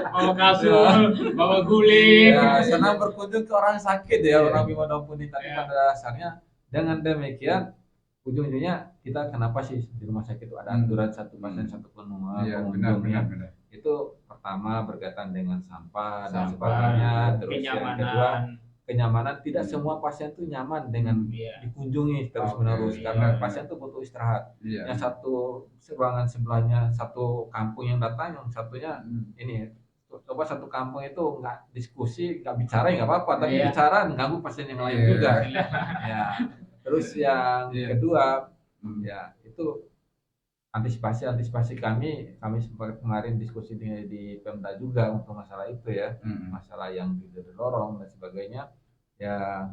Bawa kasur, bawa guling. Ya, senang berkunjung ke orang sakit ya, orang Bima Dompu ini. Tapi pada dasarnya dengan demikian ujung-ujungnya kita kenapa sih di rumah sakit itu ada aturan satu pasien satu penunggu. Benar. Itu pertama berkaitan dengan sampah dan sebagainya. Terus yang kedua kenyamanan. Tidak semua pasien itu nyaman dengan dikunjungi terus menerus karena pasien itu butuh istirahat. Yang satu ruangan sebelahnya satu kampung yang datang, yang satunya ini coba satu kampung itu nggak diskusi, nggak bicara ya nggak apa-apa, tapi Iya. bicara mengganggu pasien yang lain Iya. juga. Ya. Terus yang Iya. kedua, Hmm. ya itu antisipasi kami sempat kemarin diskusi di Pemda juga untuk masalah itu ya, masalah yang didorong dan sebagainya. Ya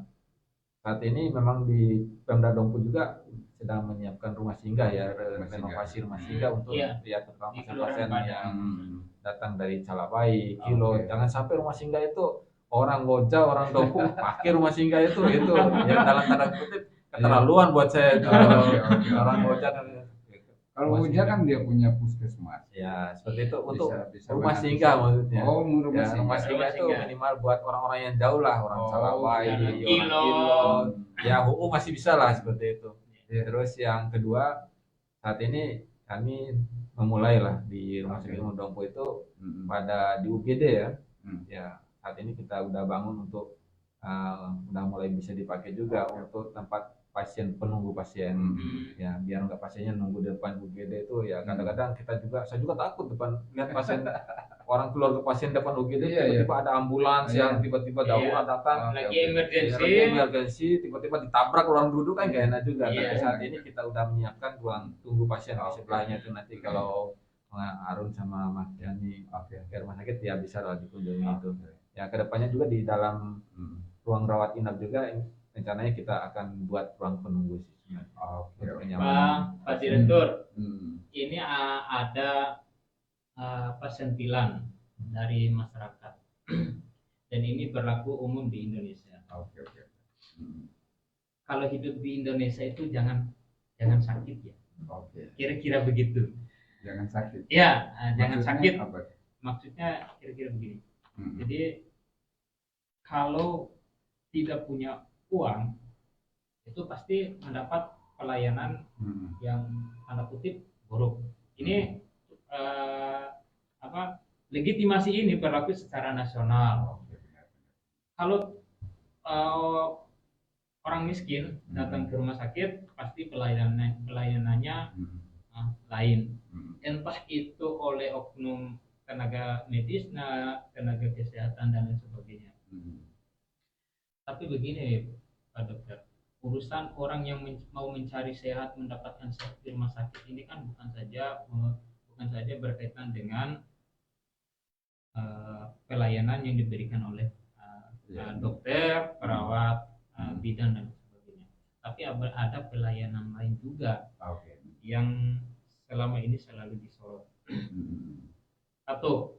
saat ini memang di Pemda Dompu juga sedang menyiapkan rumah singgah ya, renovasi rumah singgah untuk Iya. ya terutama Di pasien-pasien Kelurahan yang Hmm. datang dari Calabai, Kilo. Oke. Jangan sampai rumah singgah itu orang Goja, orang Dompu pakai rumah singgah itu ya dalam tanda kutip keterlaluan buat saya itu. Oke. Orang Goja dan Kalau rumah Uja singgah. kan dia punya puskesmas. Ya seperti itu untuk Bisa rumah benar, singgah bisa. maksudnya. Oh, rumah Ya, singgah. rumah singgah itu singgah. minimal buat orang-orang yang jauh lah, orang Oh, Calabai, ya, orang Kilo. Kilo. Ya HU masih bisa lah seperti itu. Iya. Terus yang kedua, saat ini kami memulai lah di rumah sakit Umum Dompu itu pada di UGD ya. Ya saat ini kita udah bangun untuk udah mulai bisa dipakai juga untuk tempat pasien, penunggu pasien. Ya biar nggak pasiennya nunggu di depan UGD itu ya, kadang-kadang saya juga takut depan lihat pasien orang keluarga pasien depan UGD Iya, tiba-tiba ada ambulans Iya. yang tiba-tiba darurat datang. Lagi Oke. emergency. Tiba-tiba ditabrak orang duduk kan gak enak juga. Iya. Tapi saat ini kita udah menyiapkan ruang tunggu pasien di sebelahnya itu, nanti kalau Arun sama Mas Yani ke rumah sakit ya bisa lah dikunjungi itu. Ya kedepannya juga di dalam ruang rawat inap juga rencananya kita akan buat ruang penunggu sih sebenarnya. Untuk kenyamanan. Pak Direktur, Hmm. ini ada sentilan dari masyarakat dan ini berlaku umum di Indonesia. Oke. Kalau hidup di Indonesia itu jangan sakit ya. Oke. Kira-kira begitu. Jangan sakit. Ya, jangan Maksudnya sakit. apa? Maksudnya kira-kira begini. Hmm. Jadi kalau tidak punya uang itu pasti mendapat pelayanan yang tanda kutip buruk. Ini legitimasi ini berlaku secara nasional. Kalau orang miskin datang ke rumah sakit pasti pelayanannya lain. Entah itu oleh oknum tenaga medis, tenaga kesehatan dan lain sebagainya. Tapi begini Pak Dokter, urusan orang yang mau mencari sehat, mendapatkan sehat di rumah sakit ini kan bukan saja berkaitan dengan pelayanan yang diberikan oleh dokter, perawat, bidan dan sebagainya. Tapi ada pelayanan lain juga yang selama ini selalu disorot. Satu,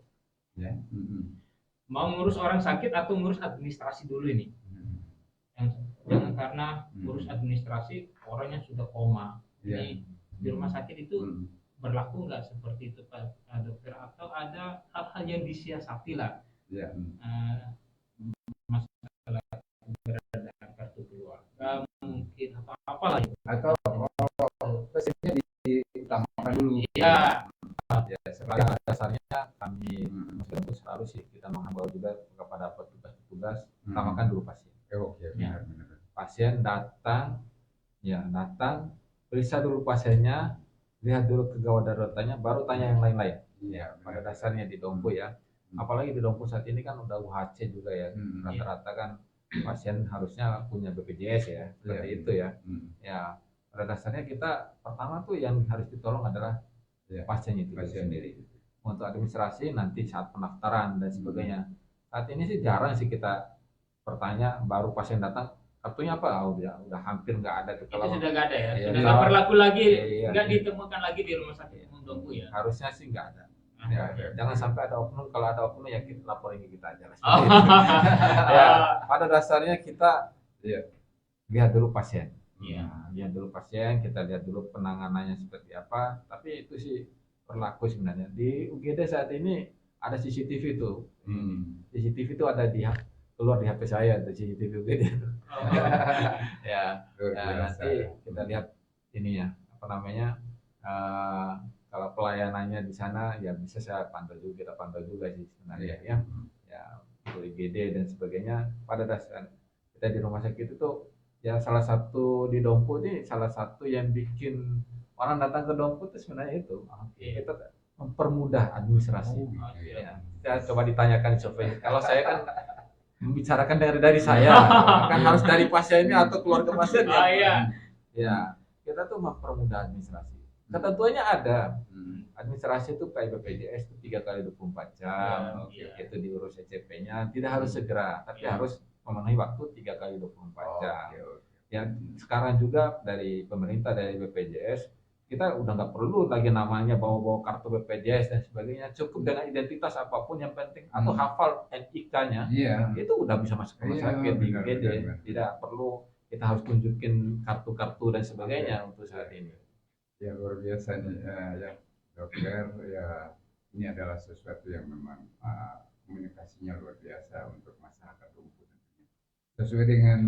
mau ngurus orang sakit atau ngurus administrasi dulu ini. Jangan karena ngurus administrasi orangnya sudah koma. Jadi di rumah sakit itu berlaku nggak seperti itu Pak Dokter, atau ada hal-hal yang disiasati lah. Masalah keberadaan kartu keluarga mungkin apa lah gitu. Atau pasiennya diutamakan dulu. Iya. Ya pada dasarnya kami selalu sih kita menghimbau juga kepada petugas utamakan dulu pasien. Oke, benar. Pasien datang, periksa dulu pasiennya, lihat dulu kegawat daruratnya, baru tanya yang lain-lain. Ya, pada dasarnya di Dompu ya. Apalagi di Dompu saat ini kan udah UHC juga ya. Rata-rata kan pasien harusnya punya BPJS ya, seperti itu ya. Ya, pada dasarnya kita pertama tuh yang harus ditolong adalah pasien itu sendiri. Untuk administrasi nanti saat pendaftaran dan sebagainya. Saat ini sih jarang sih kita bertanya baru pasien datang kartunya apa, udah hampir nggak ada tuh. Itu sudah nggak ada ya, Iya, sudah nggak berlaku lagi, iya. nggak ditemukan lagi di rumah sakit Umum Dompu ya. Harusnya sih nggak ada. Ya, jangan sampai ada oknum, kalau ada oknum ya kita laporin ke kita aja lah. Ya, pada dasarnya kita lihat dulu pasien. Lihat dulu pasien, kita lihat dulu penanganannya seperti apa. Tapi itu sih berlaku sebenarnya. Di UGD saat ini ada CCTV tuh. CCTV itu ada keluar di HP saya tuh CCTV UGD. Ya, nanti kita lihat ini ya, kalau pelayanannya di sana ya bisa kita pantau juga sih sebenarnya ya untuk IGD dan sebagainya. Pada dasarnya kita di rumah sakit itu ya salah satu di Dompu ini salah satu yang bikin orang datang ke Dompu itu sebenarnya itu kita mempermudah administrasi. Ya. Saya coba ditanyakan survei. Kalau saya kan membicarakan dari saya, kan harus dari pasiennya atau keluarga pasien. Ya, kita tuh mempermudah administrasi. Ketentuannya ada. Administrasi itu kayak BPJS itu 3 kali 24 jam, itu diurus ECP-nya, tidak harus segera, tapi harus memenuhi waktu 3 kali 24 jam. Ya, sekarang juga dari pemerintah, dari BPJS, kita udah nggak perlu lagi namanya bawa-bawa kartu BPJS dan sebagainya, cukup dengan identitas apapun yang penting, atau hafal NIK-nya, itu udah bisa masuk rumah sakit di UGD. Tidak perlu kita harus tunjukin kartu-kartu dan sebagainya untuk saat ini. Ya luar biasa nih ya dokter, ya ini adalah sesuatu yang memang komunikasinya luar biasa untuk masyarakat Dompu tentunya. Sesuai dengan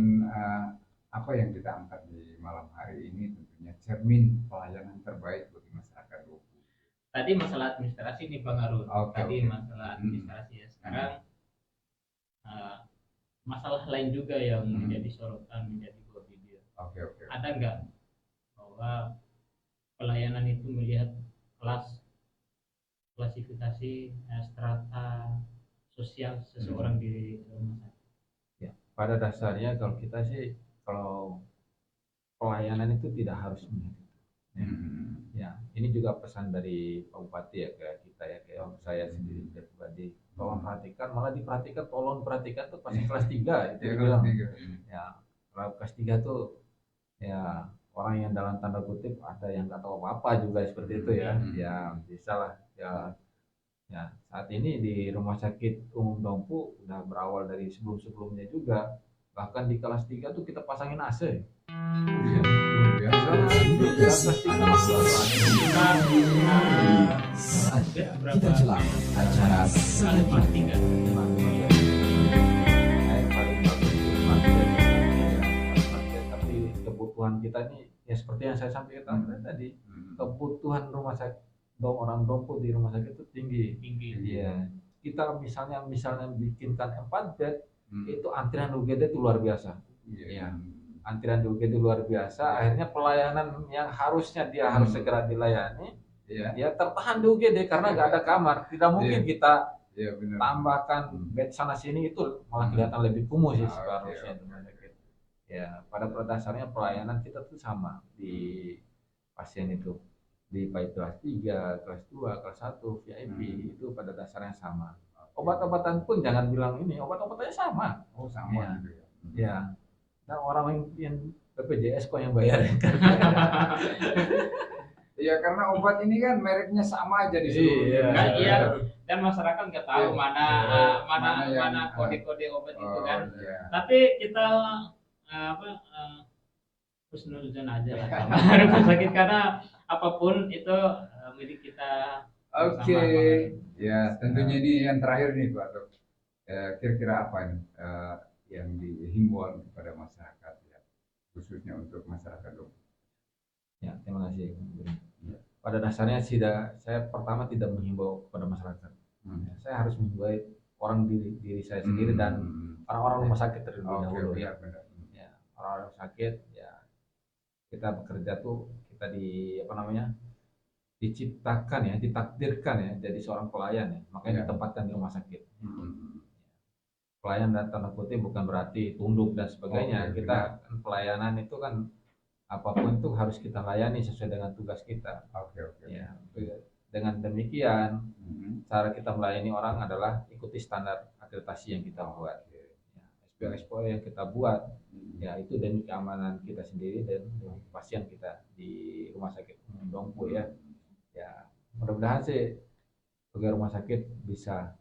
apa yang kita angkat di malam hari ini, tentunya cermin pelayanan terbaik bagi masyarakat Dompu. Tadi masalah administrasi nih Bang Arun. Masalah administrasi ya. Sekarang masalah lain juga yang menjadi sorotan, menjadi buah video. Ada nggak bahwa pelayanan itu melihat klasifikasi strata sosial seseorang di rumah sakit? Ya, pada dasarnya kalau kita sih, kalau pelayanan itu tidak harus melihat itu. Ya, ini juga pesan dari Pak Bupati ya ke kita ya, kayak saya sendiri pribadi. Tolong perhatikan, malah diperhatikan, tolong perhatikan tuh pasien kelas 3 itu bilang. Ya, kalau kelas 3 tuh ya orang yang dalam tanda kutip ada yang nggak tahu apa-apa juga seperti itu ya. Ya bisa lah ya. Ya saat ini di Rumah Sakit Umum Dompu udah berawal dari sebelum-sebelumnya juga, bahkan di kelas 3 tuh kita pasangin AC. Kita jelang acara kebutuhan kita nih ya seperti yang saya sampaikan tadi, kebutuhan rumah sakit orang Dompu di rumah sakit itu tinggi. Ya, kita misalnya bikinkan 4 bed, itu antrian UGD itu luar biasa. Ya, antrian di UGD luar biasa. Akhirnya pelayanan yang harusnya dia harus segera dilayani, ya tertahan di UGD karena nggak ada kamar. Tidak mungkin kita tambahkan bed sana sini, itu malah kelihatan lebih kumuh sih seharusnya. Ya, pada dasarnya pelayanan kita tuh sama di pasien itu, di baik kelas 3, kelas 2, kelas 1, VIP itu pada dasarnya sama. Obat-obatan pun jangan bilang ini, obat-obatannya sama. Sama gitu ya. Ya. Nah, orang yang BPJS kok yang bayar. Ya karena obat ini kan mereknya sama aja di seluruh dan masyarakat nggak tahu mana kode-kode obat itu kan. Tapi kita husnuzon aja lah sama rumah sakit, karena apapun itu milik kita. Ya tentunya ini yang terakhir nih Pak Dok. Kira-kira apa nih yang dihimbauan kepada masyarakat ya, khususnya untuk masyarakat Dok? Ya, terima kasih. Pada dasarnya saya pertama tidak menghimbau kepada masyarakat. Saya harus menghimbau orang diri saya sendiri dan orang-orang rumah sakit terlebih dahulu. Orang sakit ya, kita bekerja tuh kita diciptakan ya, ditakdirkan ya jadi seorang pelayan ya, makanya ditempatkan di rumah sakit. Pelayan dan tanda kutip bukan berarti tunduk dan sebagainya. Kita pelayanan itu kan apapun itu harus kita layani sesuai dengan tugas kita. Ya, dengan demikian cara kita melayani orang adalah ikuti standar akreditasi yang kita buat. SPO yang kita buat, ya itu demi keamanan kita sendiri dan pasien kita di Rumah Sakit Umum Dompu ya. Ya mudah-mudahan sih pegawai rumah sakit bisa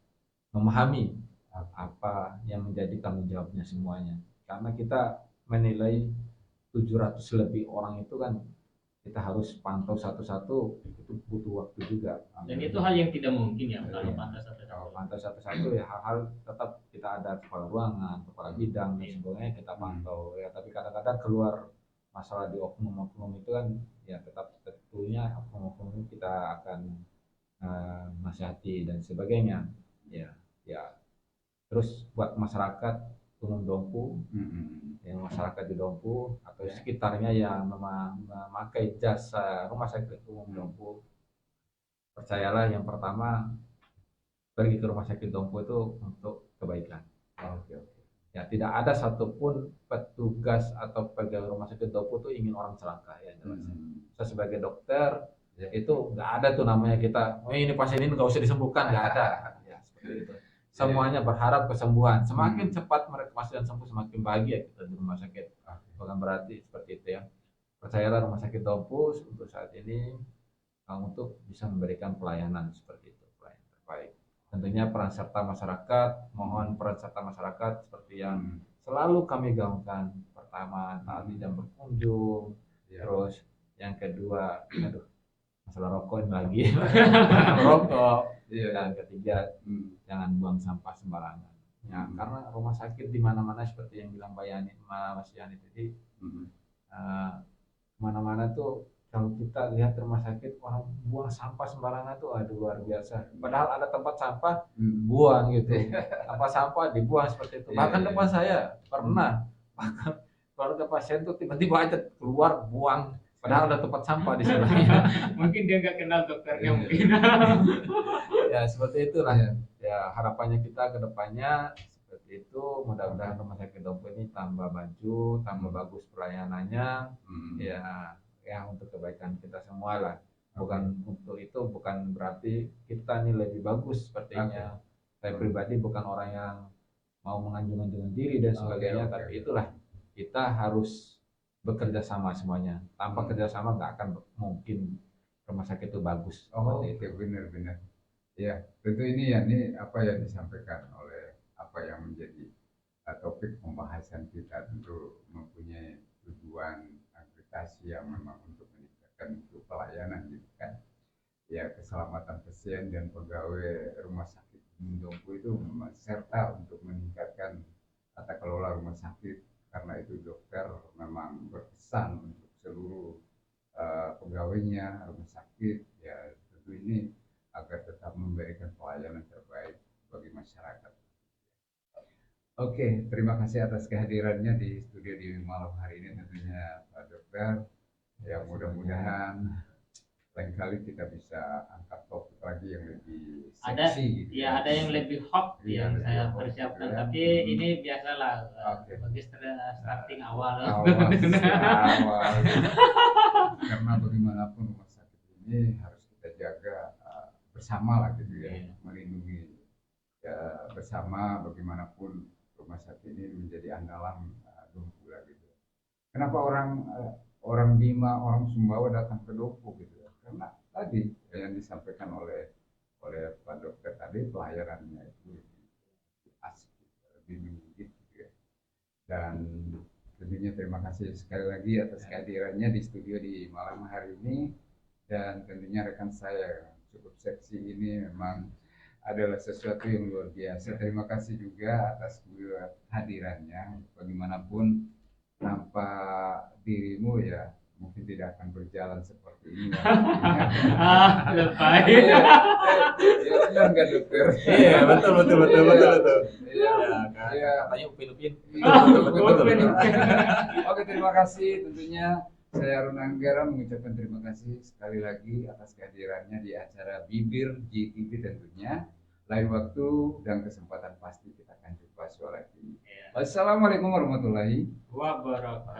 memahami apa yang menjadi tanggung jawabnya semuanya. Karena kita menilai 700 lebih orang itu kan kita harus pantau satu-satu, itu butuh waktu juga. Dan itu hal yang tidak mungkin ya kalau pantau satu-satu ya, hal-hal tetap kita ada kepala ruangan, kepala bidang dan sebagainya kita pantau ya. Tapi kadang-kadang keluar masalah di oknum-oknum itu kan ya, tetap tentunya oknum-oknum kita akan nasihati dan sebagainya ya. Terus buat masyarakat Umum Dompu, yang masyarakat di Dompu atau sekitarnya yang memakai jasa Rumah Sakit Umum Dompu, percayalah, yang pertama pergi ke rumah sakit Dompu itu untuk kebaikan. Oke. Ya, tidak ada satupun petugas atau pegawai rumah sakit Dompu itu ingin orang celaka ya. Saya sebagai dokter itu nggak ada tuh namanya kita, oh ini pasien ini nggak usah disembuhkan, nggak ada. Ya, seperti itu. Semuanya berharap kesembuhan. Semakin cepat mereka pasien sembuh, semakin bahagia kita di rumah sakit. Bukan berarti seperti itu ya. Percayalah rumah sakit Dompus untuk saat ini untuk bisa memberikan pelayanan seperti itu, pelayanan terbaik. Tentunya peran serta masyarakat, mohon peran serta masyarakat seperti yang selalu kami gaungkan. Pertama, taati dan berkunjung. Terus yang kedua, masalah rokok ini lagi, rokok. Dan ketiga, jangan buang sampah sembarangan. Ya, karena rumah sakit di mana-mana seperti yang bilang Mas Yani tadi, mana-mana tuh kalau kita lihat rumah sakit orang buang sampah sembarangan tuh aduh luar biasa. Padahal ada tempat sampah buang gitu. Tempat sampah dibuang seperti itu. Bahkan depan saya pernah, bahkan kalau ada pasien tuh tiba-tiba aja keluar buang. Padahal ada tempat sampah di sebelahnya. Mungkin dia nggak kenal dokternya mungkin. Ya seperti itulah. Ya harapannya kita ke depannya seperti itu. Mudah-mudahan rumah sakit Dompu ini tambah maju, tambah bagus pelayanannya. Ya untuk kebaikan kita semua lah. Bukan untuk itu, bukan berarti kita nih lebih bagus sepertinya. Saya pribadi bukan orang yang mau menganjung-anjungkan diri dan sebagainya, tapi itulah kita harus bekerja sama semuanya. Tanpa kerjasama nggak akan mungkin rumah sakit itu bagus. Itu benar-benar. Ya, tentu ini apa yang disampaikan oleh apa yang menjadi topik pembahasan kita, tentu mempunyai tujuan agregasi yang memang untuk meningkatkan mutu pelayanan gitu kan. Ya, keselamatan pasien dan pegawai rumah sakit Dompu itu serta untuk meningkatkan tata kelola rumah sakit. Karena itu dokter memang berpesan untuk seluruh pegawainya rumah sakit, ya tentu ini agar tetap memberikan pelayanan terbaik bagi masyarakat. Oke, terima kasih atas kehadirannya di studio di malam hari ini tentunya Pak Dokter. Ya mudah-mudahan lain kali kita bisa angkat topik lagi yang lebih seksi. Ada yang lebih hot yang saya persiapkan, tapi ini biasalah bagi starting awal. Karena bagaimanapun rumah sakit ini harus kita jaga bersama lah gitu ya, melindungi bersama. Bagaimanapun rumah sakit ini menjadi andalan Dompu lah gitu. Kenapa orang Bima, orang Sumbawa datang ke Dompu gitu? Karena tadi yang disampaikan oleh Pak Dokter tadi, pelayanannya itu lebih asik, lebih gitu ya. Dan tentunya terima kasih sekali lagi atas kehadirannya di studio di malam hari ini. Dan tentunya rekan saya cukup seksi ini memang adalah sesuatu yang luar biasa. Terima kasih juga atas kehadirannya. Bagaimanapun tanpa dirimu ya mungkin tidak akan berjalan seperti ini. Lebay. Ya enggak Dokter. Iya betul. Iya. Katanya upin-upin. Betul. Oke, terima kasih. Tentunya saya Arun Anggara mengucapkan terima kasih sekali lagi atas kehadirannya di acara Bibir GTV tentunya. Lain waktu dan kesempatan pasti kita akan jumpa lagi. Wassalamualaikum warahmatullahi wabarakatuh.